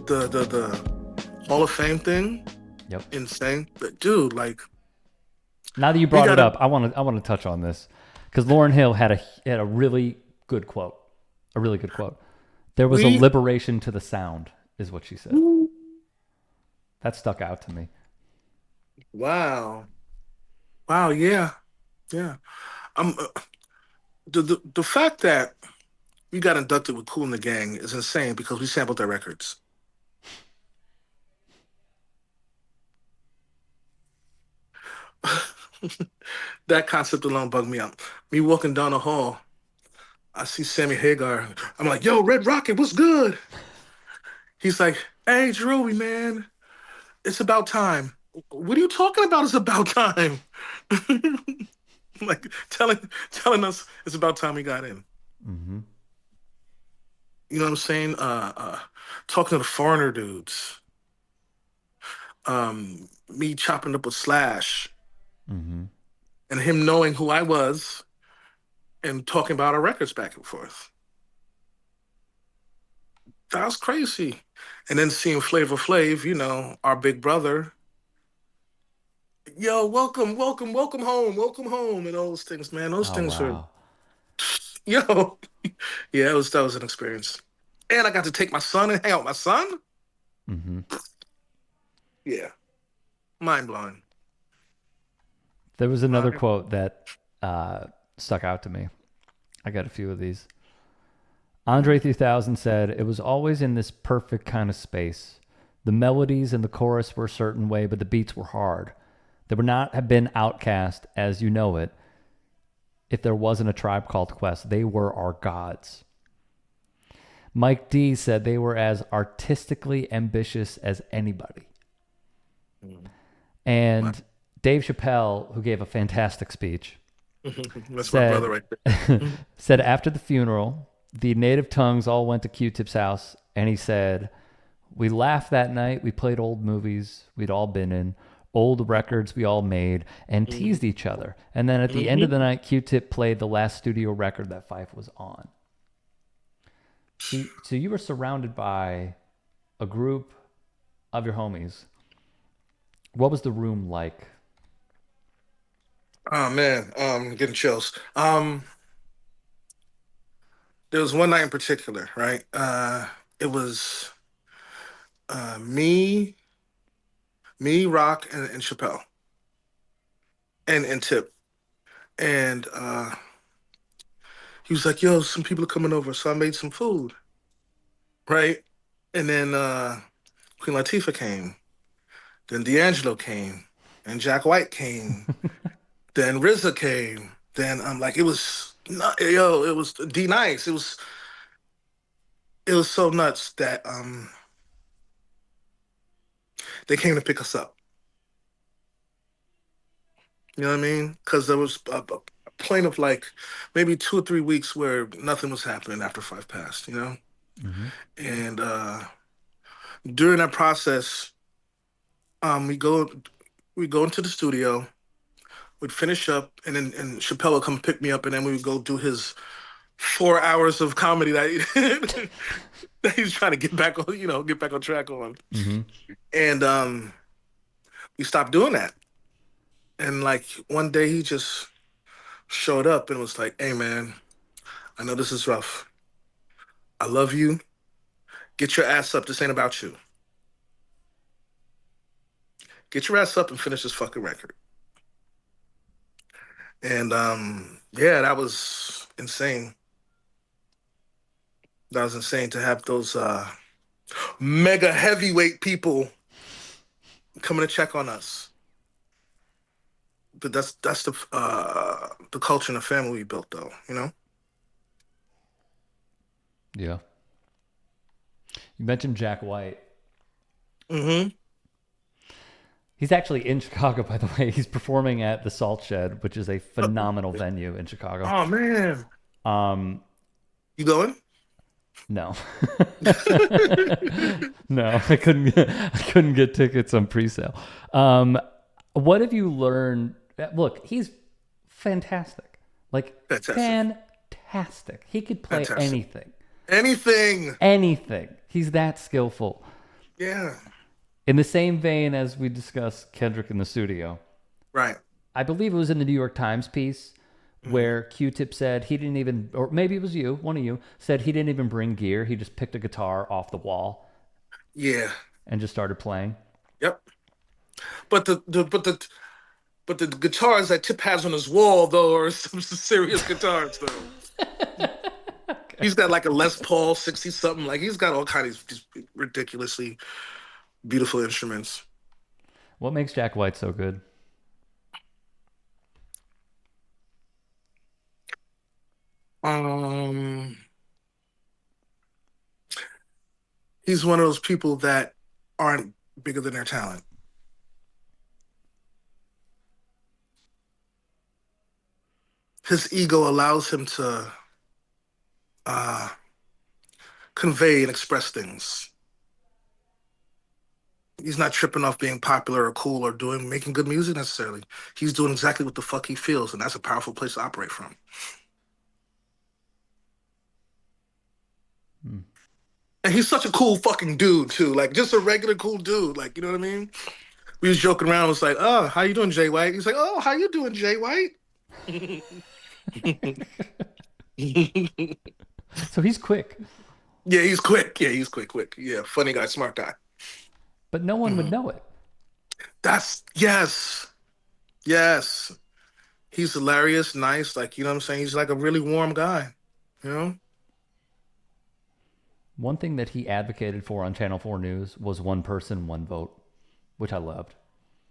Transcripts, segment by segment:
the Hall of Fame thing, Yep. insane. But dude, like, Now that you we brought it gotta. up, I want to touch on this because Lauryn Hill had a really good quote, a really good quote. There was a We. liberation to the sound, is what she said. That stuck out to me. Wow. Wow. Yeah. Yeah. Um. The fact that we got inducted with Kool and the Gang is insane because we sampled their records. That concept alone bugged me out. Me walking down the hall, I see Sammy Hagar. I'm like, "Yo, Red Rocket, what's good?" He's like, "Hey, Jarobi, man, it's about time." What are you talking about? It's about time. Like telling us it's about time we got in. Mm-hmm. You know what I'm saying? Talking to the foreigner dudes. Me chopping up with Slash Mm-hmm. and him knowing who I was and talking about our records back and forth. That was crazy. And then seeing Flavor Flav, our big brother, yo, welcome home, and all those things, man. Those Oh things are, wow. yo, yeah, that was an experience. And I got to take my son and hang out with my son. Mm-hmm. Yeah, mind blowing. There was another Mind. quote that stuck out to me. I got a few of these. Andre 3000 said, "It was always in this perfect kind of space. The melodies and the chorus were a certain way, but the beats were hard. They would not have been Outcast as you know it if there wasn't a Tribe Called Quest. They were our gods." Mike D said they were as artistically ambitious as anybody. Mm. And Dave Chappelle, who gave a fantastic speech, That's my brother said right there. said after the funeral, the native tongues all went to Q-Tip's house, and he said, "We laughed that night. We played old movies we'd all been in, old records we all made, and Mhm. teased each other. And then at the end of the Mhm. night, Q-Tip played the last studio record that Fife was on." So you were surrounded by a group of your homies. What was the room like? Oh man, getting chills. There was one night in particular, right? It was me, Rock, and Chappelle, and Tip, and he was like, "Yo, some people are coming over," so I made some food, right? And then Queen Latifah came, then D'Angelo came, and Jack White came, then RZA came, then I'm like, it was not, yo, it was D Nice, it was so nuts that they came to pick us up. You know what I mean? Because there was a point of like maybe 2 or 3 weeks where nothing was happening after Five passed, Mm-hmm. And during that process, we go into the studio, we'd finish up, and Chappelle would come pick me up, and then we would go do his 4 hours of comedy that that he's trying to get back on, get back on track on. Mm-hmm. And we stopped doing that. And like one day he just showed up and was like, "Hey man, I know this is rough. I love you. Get your ass up. This ain't about you. Get your ass up and finish this fucking record." And yeah, that was insane. That was insane to have those mega heavyweight people coming to check on us. But that's the culture and the family we built, though. Yeah. You mentioned Jack White. Mm-hmm. He's actually in Chicago, by the way. He's performing at the Salt Shed, which is a phenomenal venue in Chicago. Oh man, Um, you going? no, no, I couldn't get tickets on pre-sale. Um, what have you learned? Look, he's fantastic, like Fantastic, fantastic. He could play fantastic. anything, Anything. anything. He's that skillful. Yeah. In the same vein as we discussed Kendrick in the studio, Right. I believe it was in the New York Times piece Hmm. where Q-Tip said he didn't even, or maybe it was you, one of you, said he didn't even bring gear. He just picked a guitar off the wall Yeah. and just started playing. Yep. But the guitars that Tip has on his wall though are some serious guitars though. He's got like a Les Paul 60 something. Like he's got all kinds of just ridiculously beautiful instruments. What makes Jack White so good? Um, he's one of those people that aren't bigger than their talent. His ego allows him to uh, convey and express things. He's not tripping off being popular or cool or doing making good music necessarily. He's doing exactly what the fuck he feels, and that's a powerful place to operate from. Hmm. And he's such a cool fucking dude too, like just a regular cool dude. Like you know what I mean? We was joking around. It was like, "Oh, how you doing, Jay White?" He's like, "Oh, how you doing, Jay White?" So he's quick, Yeah, he's quick. Yeah, he's quick, quick. Yeah, funny guy, smart guy. but no one would Mhm. know it. That's yes, yes. He's hilarious, nice. Like you know what I'm saying. He's like a really warm guy. You know? One thing that he advocated for on Channel 4 News was one person, one vote, which I loved.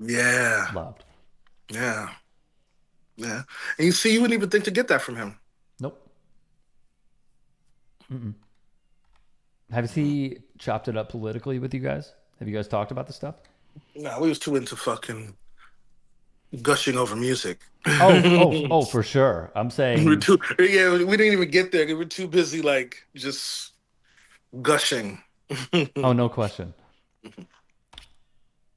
Yeah, Loved. yeah, yeah. And you see, you wouldn't even think to get that from him. Nope. Mm-mm. Has Mm. he chopped it up politically with you guys? Have you guys talked about the stuff? No, we was too into fucking gushing over music. Oh, for sure. I'm We're saying, too, yeah, we didn't even get there. We were too busy, like just gushing. oh, You no question.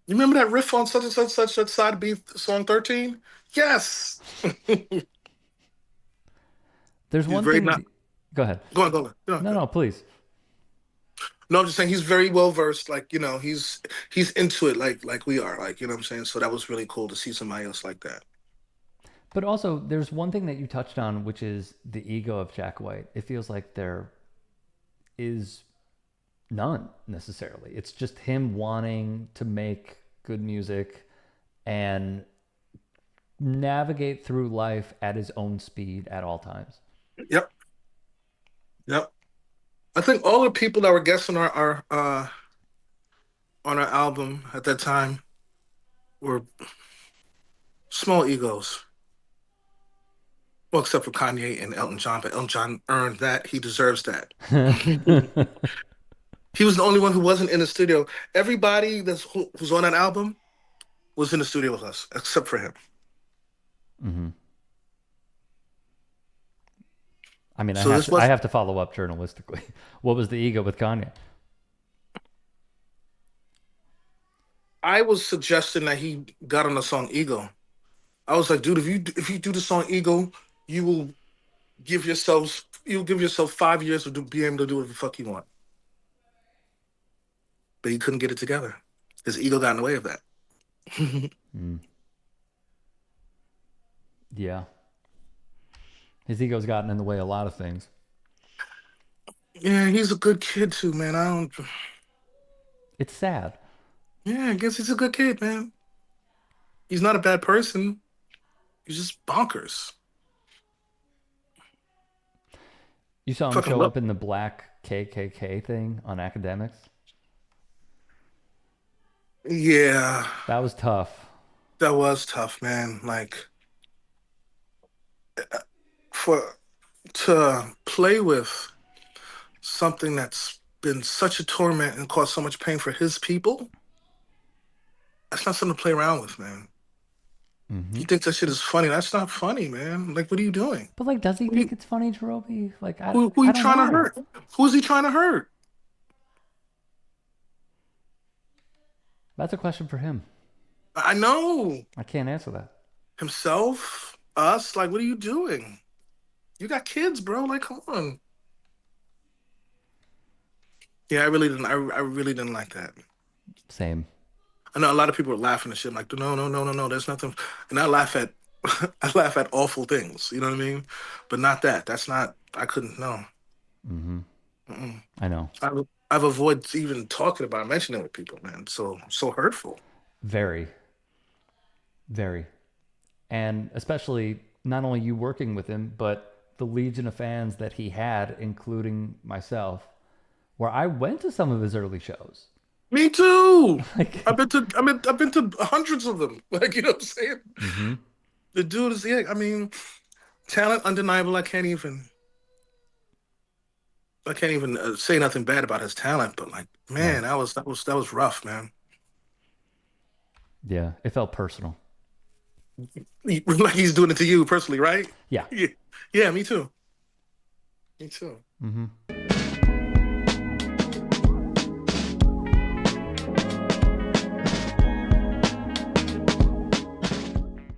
remember that riff on such and such such such side B song 13? Yes. There's He's one very thing not. that, go ahead. Go on, go on. Go on, No, go on. no, please. No, I'm just saying he's very well versed. Like you know, he's into it like we are. Like you know what I'm saying. So that was really cool to see somebody else like that. But also, there's one thing that you touched on, which is the ego of Jack White. It feels like there is none necessarily. It's just him wanting to make good music and navigate through life at his own speed at all times. Yep, yep. I think all the people that were guests on our album at that time were small egos. Well, except for Kanye and Elton John, but Elton John earned that. He deserves that. He was the only one who wasn't in the studio. Everybody who's on that album was in the studio with us, except for him. Hmm. I mean, So this I was have to follow up journalistically. What was the ego with Kanye? I was suggesting that he got on the song Ego. I was like, dude, if you do the song Ego, you will you'll give yourself 5 years to be able to do whatever the fuck you want. But he couldn't get it together. His ego got in the way of that. Mm, yeah, his ego's gotten in the way of a lot of things. Yeah, he's a good kid too, man. I don't. It's sad. Yeah, I guess he's a good kid, man. He's not a bad person. He's just bonkers. You saw him Fucking show love. up in the black KKK thing on academics. Yeah, That was tough. that was tough, man. Like for to play with something that's been such a torment and caused so much pain for his people, that's not something to play around with, man. Hmm. You think that shit is funny? That's not funny, man. Like, what are you doing? But like, does he Who are think you, it's funny, Jarobi? Like, who are I you don't trying to know. hurt? Who is he trying to hurt? That's a question for him. I know I can't answer that. himself, us. Like, what are you doing? You got kids, bro. Like, come on. Yeah, I really didn't. I really didn't like that. Same. I know a lot of people are laughing and shit. I'm like, no, no, no, no, no. There's nothing. And I laugh at, I laugh at awful things. You know what I mean? But not that. That's not. I couldn't. No. Mm-hmm. Mm-mm. I know. I've avoided even talking about mentioning it with people, man. So hurtful. Very, very. And especially not only you working with him, but the legion of fans that he had, including myself, where I went to some of his early shows. Me too. Like, I've been to hundreds of them. Like, you know what I'm saying? mm-hmm. The dude is, yeah, I mean, talent undeniable. I can't even say nothing bad about his talent, but like, Right. man, that was rough, man. Yeah. It felt personal. Like he's doing it to you personally, right? Yeah. Yeah, yeah, me too. Me too. Mm-hmm.